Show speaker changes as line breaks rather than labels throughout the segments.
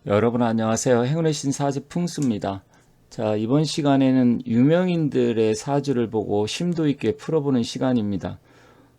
여러분 안녕하세요. 행운의 신사지 풍수입니다. 자, 이번 시간에는 유명인들의 사주를 보고 심도 있게 풀어보는 시간입니다.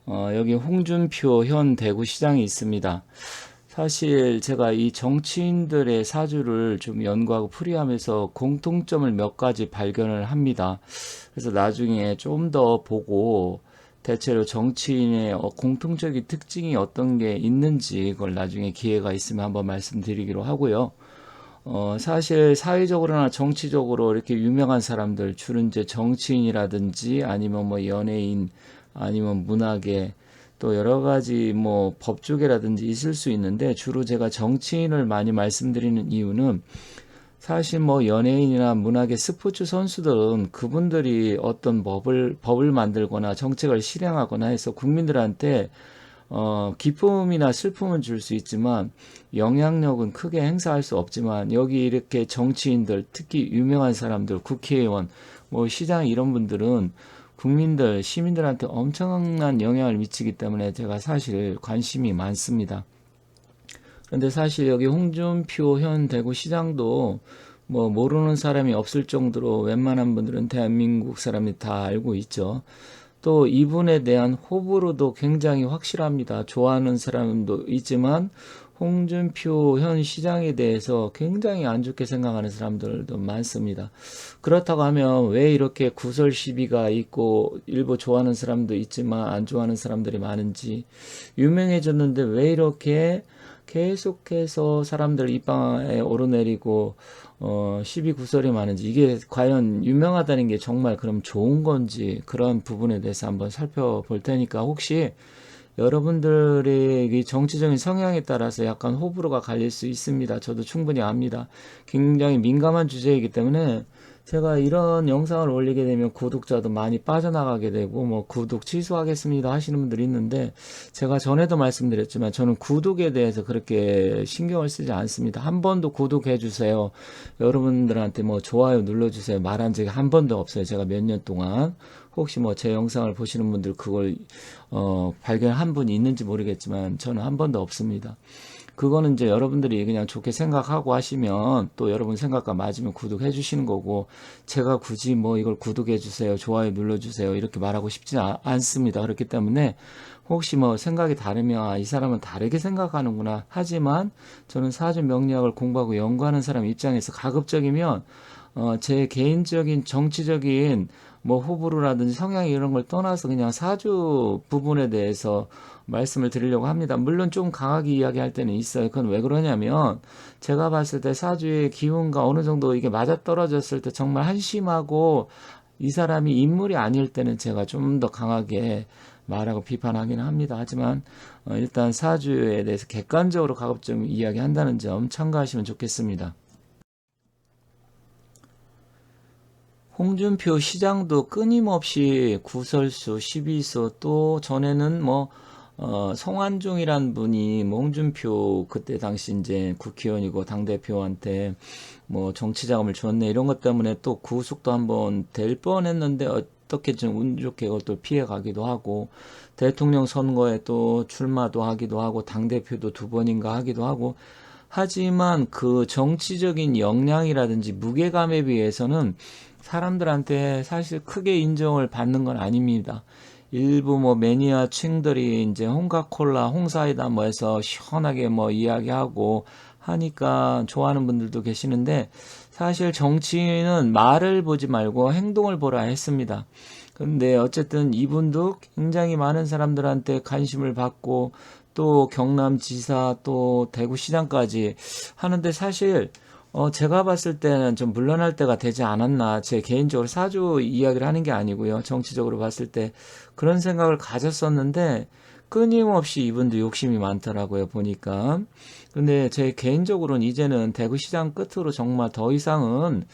여기 홍준표 현 대구시장이 있습니다. 사실 제가 이 정치인들의 사주를 좀 연구하고 풀이하면서 공통점을 몇 가지 발견을 합니다. 그래서 나중에 좀 더 보고 대체로 정치인의 공통적인 특징이 어떤 게 있는지 그걸 나중에 기회가 있으면 한번 말씀드리기로 하고요. 사실 사회적으로나 정치적으로 이렇게 유명한 사람들, 주로 이제 정치인이라든지 아니면 뭐 연예인, 아니면 문학계, 또 여러 가지 뭐 법조계라든지 있을 수 있는데 주로 제가 정치인을 많이 말씀드리는 이유는 사실 뭐 연예인이나 문학의 스포츠 선수들은 그분들이 어떤 법을 만들거나 정책을 실행하거나 해서 국민들한테 기쁨이나 슬픔은 줄 수 있지만 영향력은 크게 행사할 수 없지만 여기 이렇게 정치인들, 특히 유명한 사람들, 국회의원, 뭐 시장 이런 분들은 국민들, 시민들한테 엄청난 영향을 미치기 때문에 제가 사실 관심이 많습니다. 그런데 사실 여기 홍준표 현 대구시장도 뭐 모르는 사람이 없을 정도로 웬만한 분들은 대한민국 사람이 다 알고 있죠. 또 이분에 대한 호불호도 굉장히 확실합니다. 좋아하는 사람도 있지만 홍준표 현 시장에 대해서 굉장히 안 좋게 생각하는 사람들도 많습니다. 그렇다고 하면 왜 이렇게 구설 시비가 있고 일부 좋아하는 사람도 있지만 안 좋아하는 사람들이 많은지, 유명해졌는데 왜 이렇게 계속해서 사람들 입방에 오르내리고 시비 구설이 많은지, 이게 과연 유명하다는 게 정말 그럼 좋은 건지, 그런 부분에 대해서 한번 살펴볼 테니까 혹시 여러분들의 이 정치적인 성향에 따라서 약간 호불호가 갈릴 수 있습니다. 저도 충분히 압니다. 굉장히 민감한 주제이기 때문에 제가 이런 영상을 올리게 되면 구독자도 많이 빠져나가게 되고 뭐 구독 취소하겠습니다 하시는 분들이 있는데, 제가 전에도 말씀드렸지만 저는 구독에 대해서 그렇게 신경을 쓰지 않습니다. 한 번도 구독해 주세요, 여러분들한테 뭐 좋아요 눌러주세요 말한 적이 한 번도 없어요. 제가 몇 년 동안. 혹시 뭐 제 영상을 보시는 분들 그걸 발견한 분이 있는지 모르겠지만 저는 한 번도 없습니다. 그거는 이제 여러분들이 그냥 좋게 생각하고 하시면 또 여러분 생각과 맞으면 구독해 주시는 거고, 제가 굳이 뭐 이걸 구독해 주세요, 좋아요 눌러 주세요 이렇게 말하고 싶지 않습니다. 그렇기 때문에 혹시 뭐 생각이 다르면 이 사람은 다르게 생각하는구나 하지만, 저는 사주 명리학을 공부하고 연구하는 사람 입장에서 가급적이면 제 개인적인 정치적인 뭐 호불호라든지 성향 이런 걸 떠나서 그냥 사주 부분에 대해서 말씀을 드리려고 합니다. 물론 좀 강하게 이야기할 때는 있어요. 그건 왜 그러냐면 제가 봤을 때 사주의 기운과 어느 정도 이게 맞아떨어졌을 때 정말 한심하고 이 사람이 인물이 아닐 때는 제가 좀 더 강하게 말하고 비판하기는 합니다. 하지만 일단 사주에 대해서 객관적으로 가급적 이야기한다는 점 참고하시면 좋겠습니다. 홍준표 시장도 끊임없이 구설수, 시비수, 또 전에는 뭐 성완종이란 분이 뭐 홍준표 그때 당시 이제 국회의원이고 당대표한테 뭐 정치 자금을 줬네 이런 것 때문에 또 구속도 한번 될 뻔했는데 어떻게 좀 운 좋게 그것도 피해 가기도 하고, 대통령 선거에 또 출마도 하기도 하고 당대표도 두 번인가 하기도 하고, 하지만 그 정치적인 역량이라든지 무게감에 비해서는 사람들한테 사실 크게 인정을 받는 건 아닙니다. 일부 뭐 매니아층들이 이제 홍카콜라, 홍사이다 뭐 해서 시원하게 뭐 이야기하고 하니까 좋아하는 분들도 계시는데, 사실 정치인은 말을 보지 말고 행동을 보라 했습니다. 근데 어쨌든 이분도 굉장히 많은 사람들한테 관심을 받고 또 경남지사 또 대구시장까지 하는데, 사실 제가 봤을 때는 좀 물러날 때가 되지 않았나, 제 개인적으로 사주 이야기를 하는 게 아니고요, 정치적으로 봤을 때 그런 생각을 가졌었는데 끊임없이 이분도 욕심이 많더라고요 보니까. 근데 제 개인적으로는 이제는 대구시장 끝으로 정말 더 이상은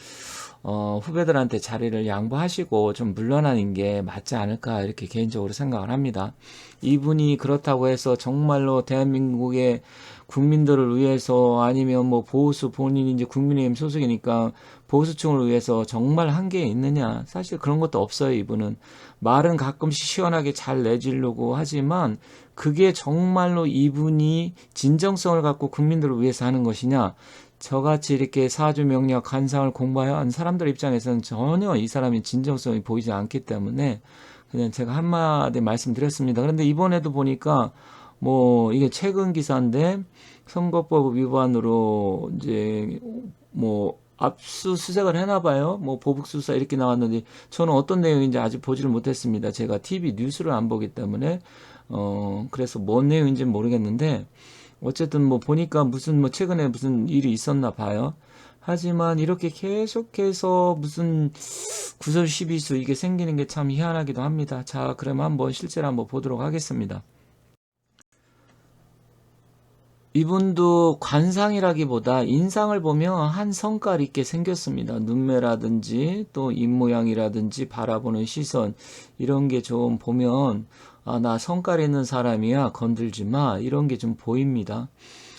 후배들한테 자리를 양보하시고 좀 물러나는 게 맞지 않을까 이렇게 개인적으로 생각을 합니다. 이분이 그렇다고 해서 정말로 대한민국의 국민들을 위해서, 아니면 뭐 보수, 본인이 이제 국민의힘 소속이니까 보수층을 위해서 정말 한 게 있느냐, 사실 그런 것도 없어요. 이분은 말은 가끔씩 시원하게 잘 내지르고 하지만 그게 정말로 이분이 진정성을 갖고 국민들을 위해서 하는 것이냐, 저같이 이렇게 사주 명리학 관상을 공부한 사람들 입장에서는 전혀 이 사람이 진정성이 보이지 않기 때문에 그냥 제가 한마디 말씀드렸습니다. 그런데 이번에도 보니까 뭐 이게 최근 기사인데 선거법 위반으로 이제 뭐 압수수색을 해나 봐요. 뭐 보복수사 이렇게 나왔는데 저는 어떤 내용인지 아직 보지를 못했습니다. 제가 TV 뉴스를 안 보기 때문에 그래서 뭔 내용인지는 모르겠는데 어쨌든 뭐 보니까 무슨 뭐 최근에 무슨 일이 있었나 봐요. 하지만 이렇게 계속해서 무슨 구설시비수 이게 생기는 게 참 희한하기도 합니다. 자, 그러면 한번 실제로 한번 보도록 하겠습니다. 이분도 관상이라기보다 인상을 보면 한 성깔 있게 생겼습니다. 눈매라든지 또 입모양이라든지 바라보는 시선 이런 게 좀 보면 아, 나 성깔 있는 사람이야 건들지 마 이런 게 좀 보입니다.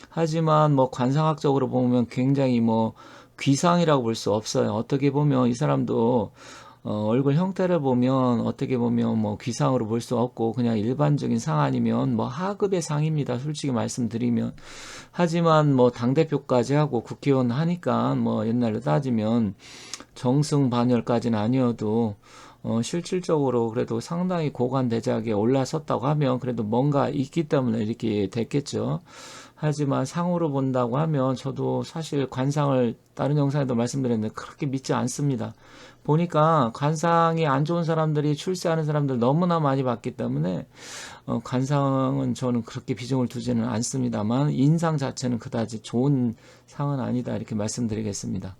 하지만 뭐 관상학적으로 보면 굉장히 뭐 귀상이라고 볼 수 없어요. 어떻게 보면 이 사람도 얼굴 형태를 보면 어떻게 보면 뭐 귀상으로 볼 수 없고 그냥 일반적인 상 아니면 뭐 하급의 상입니다. 솔직히 말씀드리면. 하지만 뭐 당대표까지 하고 국회의원 하니까 뭐 옛날로 따지면 정승반열까지는 아니어도 실질적으로 그래도 상당히 고관 대작에 올라섰다고 하면 그래도 뭔가 있기 때문에 이렇게 됐겠죠. 하지만 상으로 본다고 하면 저도 사실 관상을 다른 영상에도 말씀드렸는데 그렇게 믿지 않습니다. 보니까 관상이 안 좋은 사람들이 출세하는 사람들 너무나 많이 봤기 때문에 관상은 저는 그렇게 비중을 두지는 않습니다만 인상 자체는 그다지 좋은 상은 아니다 이렇게 말씀드리겠습니다.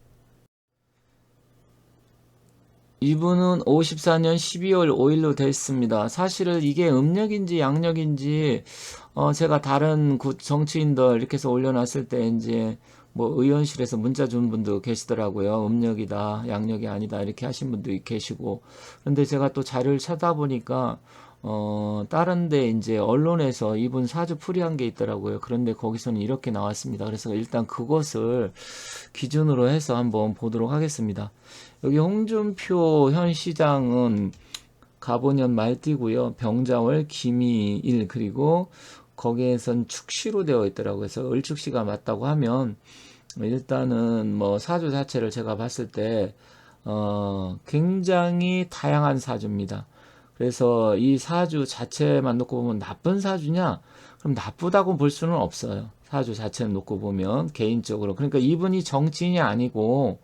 이분은 54년 12월 5일로 돼 있습니다. 사실은 이게 음력인지 양력인지 제가 다른 정치인들 이렇게 해서 올려놨을 때 이제 뭐 의원실에서 문자 준 분도 계시더라고요. 음력이다, 양력이 아니다 이렇게 하신 분도 계시고. 근데 제가 또 자료를 찾아보니까 다른데 이제 언론에서 이분 사주 풀이한 게 있더라고요. 그런데 거기서는 이렇게 나왔습니다. 그래서 일단 그것을 기준으로 해서 한번 보도록 하겠습니다. 여기 홍준표 현 시장은 가보년 말띠고요. 병자월 기미일 그리고 거기에선 축시로 되어 있더라고요. 그래서 을축시가 맞다고 하면 일단은 뭐 사주 자체를 제가 봤을 때 굉장히 다양한 사주입니다. 그래서 이 사주 자체만 놓고 보면 나쁜 사주냐? 그럼 나쁘다고 볼 수는 없어요. 사주 자체를 놓고 보면 개인적으로. 그러니까 이분이 정치인이 아니고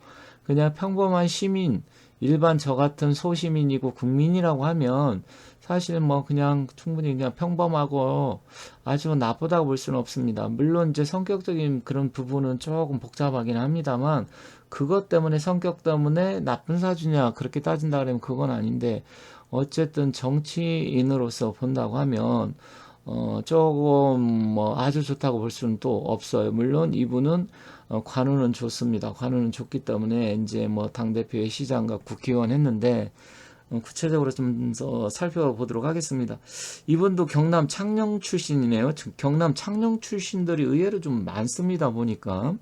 그냥 평범한 시민, 일반 저 같은 소시민이고 국민이라고 하면 사실 뭐 그냥 충분히 그냥 평범하고 아주 나쁘다고 볼 수는 없습니다. 물론 이제 성격적인 그런 부분은 조금 복잡하긴 합니다만 그것 때문에 성격 때문에 나쁜 사주냐 그렇게 따진다 그러면 그건 아닌데 어쨌든 정치인으로서 본다고 하면 조금 뭐 아주 좋다고 볼 수는 또 없어요. 물론 이분은 관운은 좋습니다. 관운은 좋기 때문에 이제 뭐 당대표의 시장과 국회의원 했는데 구체적으로 좀 더 살펴보도록 하겠습니다. 이분도 경남 창녕 출신이네요. 경남 창녕 출신들이 의외로 좀 많습니다. 보니까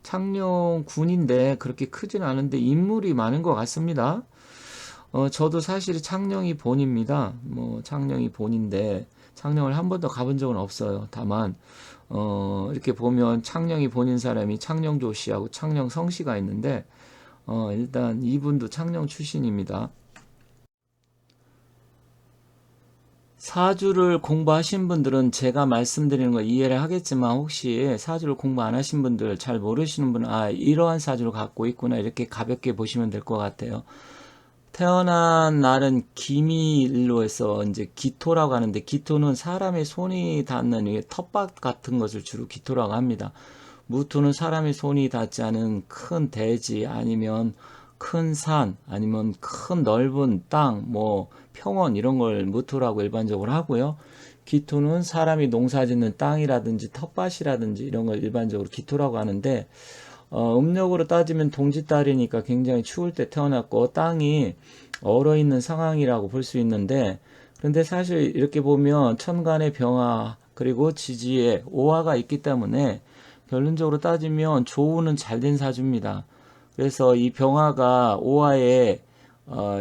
창녕군인데 그렇게 크진 않은데 인물이 많은 것 같습니다. 저도 사실 창녕이 본입니다. 뭐 창녕이 본인데 창녕을 한 번도 가본 적은 없어요. 다만 이렇게 보면 창녕이 본인 사람이 창녕조 씨하고 창녕성 씨가 있는데 일단 이분도 창녕 출신입니다. 사주를 공부하신 분들은 제가 말씀드리는 거 이해를 하겠지만 혹시 사주를 공부 안 하신 분들 잘 모르시는 분은 아 이러한 사주를 갖고 있구나 이렇게 가볍게 보시면 될 것 같아요. 태어난 날은 기미일로 해서 이제 기토라고 하는데 기토는 사람의 손이 닿는 텃밭 같은 것을 주로 기토라고 합니다. 무토는 사람의 손이 닿지 않은 큰 대지 아니면 큰 산 아니면 큰 넓은 땅 뭐 평원 이런 걸 무토라고 일반적으로 하고요. 기토는 사람이 농사짓는 땅이라든지 텃밭이라든지 이런 걸 일반적으로 기토라고 하는데 음력으로 따지면 동짓달이니까 굉장히 추울 때 태어났고 땅이 얼어있는 상황이라고 볼 수 있는데 그런데 사실 이렇게 보면 천간의 병화 그리고 지지에 오화가 있기 때문에 결론적으로 따지면 조우는 잘된 사주입니다. 그래서 이 병화가 오화에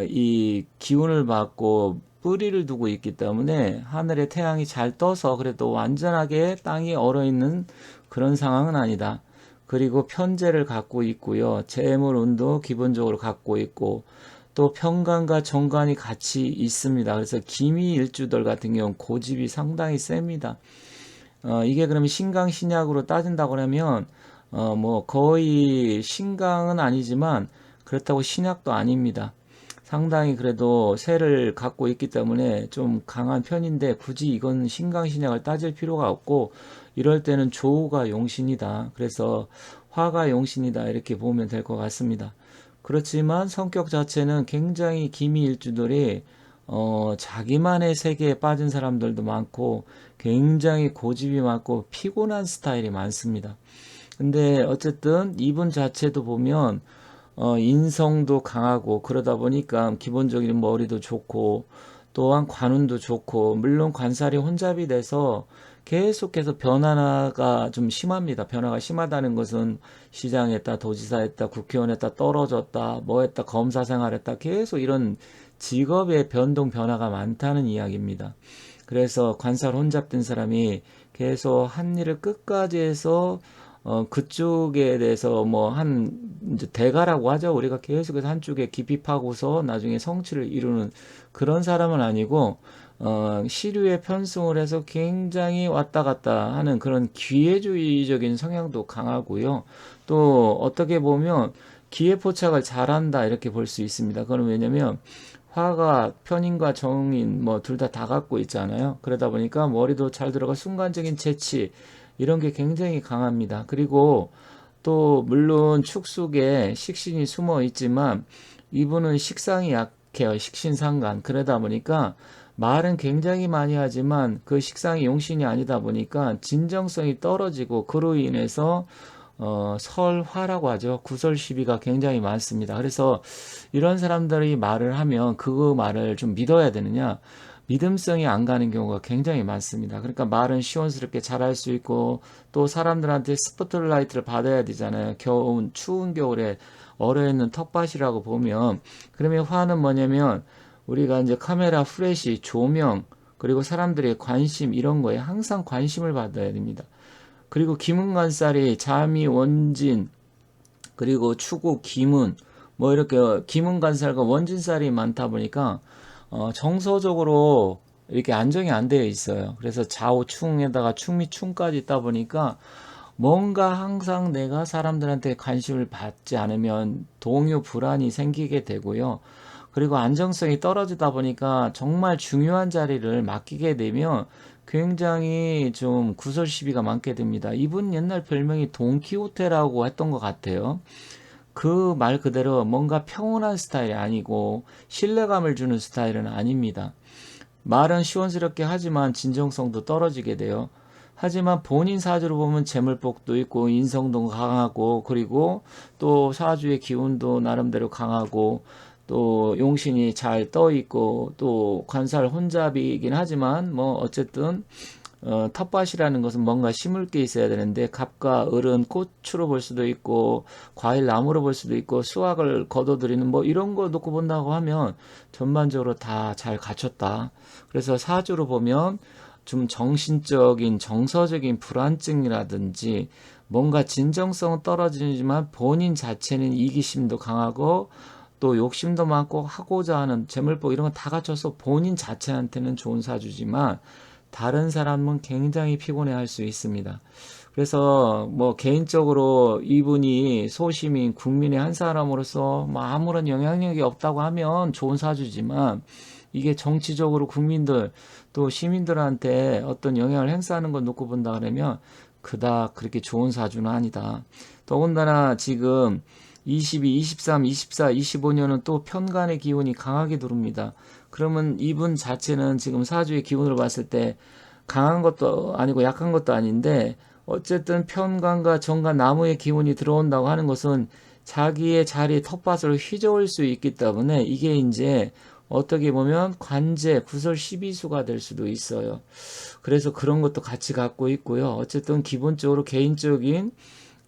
이 기운을 받고 뿌리를 두고 있기 때문에 하늘에 태양이 잘 떠서 그래도 완전하게 땅이 얼어있는 그런 상황은 아니다. 그리고 편재를 갖고 있고요. 재물운도 기본적으로 갖고 있고 또 편관과 정관이 같이 있습니다. 그래서 기미일주들 같은 경우는 고집이 상당히 셉니다. 이게 그러면 신강 신약으로 따진다고 하면 뭐 거의 신강은 아니지만 그렇다고 신약도 아닙니다. 상당히 그래도 세를 갖고 있기 때문에 좀 강한 편인데 굳이 이건 신강 신약을 따질 필요가 없고 이럴 때는 조우가 용신이다. 그래서 화가 용신이다. 이렇게 보면 될 것 같습니다. 그렇지만 성격 자체는 굉장히 기미일주들이 자기만의 세계에 빠진 사람들도 많고 굉장히 고집이 많고 피곤한 스타일이 많습니다. 근데 어쨌든 이분 자체도 보면 인성도 강하고 그러다 보니까 기본적인 머리도 좋고 또한 관운도 좋고 물론 관살이 혼잡이 돼서 계속해서 변화가 좀 심합니다. 변화가 심하다는 것은 시장했다, 도지사했다, 국회의원했다, 떨어졌다, 뭐했다, 검사 생활했다 계속 이런 직업의 변동 변화가 많다는 이야기입니다. 그래서 관살 혼잡된 사람이 계속 한 일을 끝까지 해서 그쪽에 대해서 뭐 이제 대가라고 하죠. 우리가 계속해서 한쪽에 깊이 파고서 나중에 성취를 이루는 그런 사람은 아니고, 시류에 편승을 해서 굉장히 왔다 갔다 하는 그런 기회주의적인 성향도 강하고요. 또 어떻게 보면 기회포착을 잘한다 이렇게 볼 수 있습니다. 그건 왜냐면 화가 편인과 정인 뭐 둘 다 갖고 있잖아요. 그러다 보니까 머리도 잘 들어가 순간적인 재치 이런 게 굉장히 강합니다. 그리고 또 물론 축숙에 식신이 숨어 있지만 이분은 식상이 약해요. 식신상간. 그러다 보니까 말은 굉장히 많이 하지만 그 식상이 용신이 아니다 보니까 진정성이 떨어지고 그로 인해서 설화라고 하죠. 구설 시비가 굉장히 많습니다. 그래서 이런 사람들이 말을 하면 그 말을 좀 믿어야 되느냐? 믿음성이 안 가는 경우가 굉장히 많습니다. 그러니까 말은 시원스럽게 잘할 수 있고 또 사람들한테 스포트라이트를 받아야 되잖아요. 추운 겨울에 얼어있는 텃밭이라고 보면 그러면 화는 뭐냐면 우리가 이제 카메라 프레시, 조명 그리고 사람들의 관심 이런 거에 항상 관심을 받아야 됩니다. 그리고 기문관살이 자미, 원진, 그리고 추구, 기문, 뭐 이렇게 기문관살과 원진살이 많다 보니까 정서적으로 이렇게 안정이 안 되어 있어요. 그래서 좌우충에다가 충미 충까지 있다 보니까 뭔가 항상 내가 사람들한테 관심을 받지 않으면 동요 불안이 생기게 되고요. 그리고 안정성이 떨어지다 보니까 정말 중요한 자리를 맡기게 되면 굉장히 좀 구설 시비가 많게 됩니다. 이분 옛날 별명이 돈키호테라고 했던 것 같아요. 그 말 그대로 뭔가 평온한 스타일이 아니고 신뢰감을 주는 스타일은 아닙니다. 말은 시원스럽게 하지만 진정성도 떨어지게 돼요. 하지만 본인 사주로 보면 재물복도 있고 인성도 강하고 그리고 또 사주의 기운도 나름대로 강하고 또 용신이 잘 떠 있고 또 관살 혼잡이긴 하지만 뭐 어쨌든 텃밭이라는 것은 뭔가 심을 게 있어야 되는데 갑과 을은 꽃으로 볼 수도 있고 과일 나무로 볼 수도 있고 수확을 거둬들이는 뭐 이런 거 놓고 본다고 하면 전반적으로 다 잘 갖췄다. 그래서 사주로 보면 좀 정신적인 정서적인 불안증이라든지 뭔가 진정성은 떨어지지만 본인 자체는 이기심도 강하고 또 욕심도 많고 하고자 하는 재물복 이런 거 다 갖춰서 본인 자체한테는 좋은 사주지만 다른 사람은 굉장히 피곤해 할 수 있습니다. 그래서 뭐 개인적으로 이분이 소시민 국민의 한 사람으로서 뭐 아무런 영향력이 없다고 하면 좋은 사주지만 이게 정치적으로 국민들 또 시민들한테 어떤 영향을 행사하는 걸 놓고 본다 그러면 그닥 그렇게 좋은 사주는 아니다. 더군다나 지금 22, 23, 24, 25년은 또 편간의 기운이 강하게 들어옵니다. 그러면 이분 자체는 지금 사주의 기운으로 봤을 때 강한 것도 아니고 약한 것도 아닌데 어쨌든 편관과 정관 나무의 기운이 들어온다고 하는 것은 자기의 자리 텃밭을 휘저을 수 있기 때문에 이게 이제 어떻게 보면 관제, 구설 시비수가 될 수도 있어요. 그래서 그런 것도 같이 갖고 있고요. 어쨌든 기본적으로 개인적인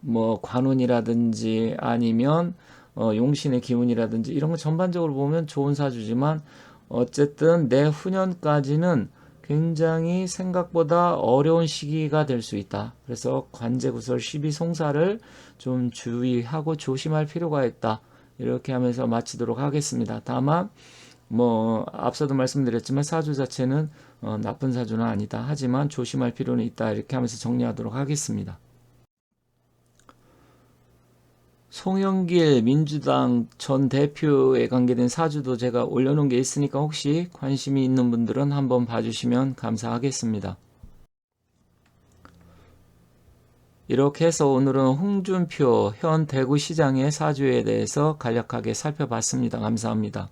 뭐 관운이라든지 아니면 용신의 기운이라든지 이런 거 전반적으로 보면 좋은 사주지만 어쨌든 내후년까지는 굉장히 생각보다 어려운 시기가 될 수 있다. 그래서 관제구설 시비송사를 좀 주의하고 조심할 필요가 있다. 이렇게 하면서 마치도록 하겠습니다. 다만 앞서도 말씀드렸지만 사주 자체는 나쁜 사주는 아니다. 하지만 조심할 필요는 있다. 이렇게 하면서 정리하도록 하겠습니다. 송영길 민주당 전 대표에 관계된 사주도 제가 올려놓은 게 있으니까 혹시 관심이 있는 분들은 한번 봐주시면 감사하겠습니다. 이렇게 해서 오늘은 홍준표 현 대구시장의 사주에 대해서 간략하게 살펴봤습니다. 감사합니다.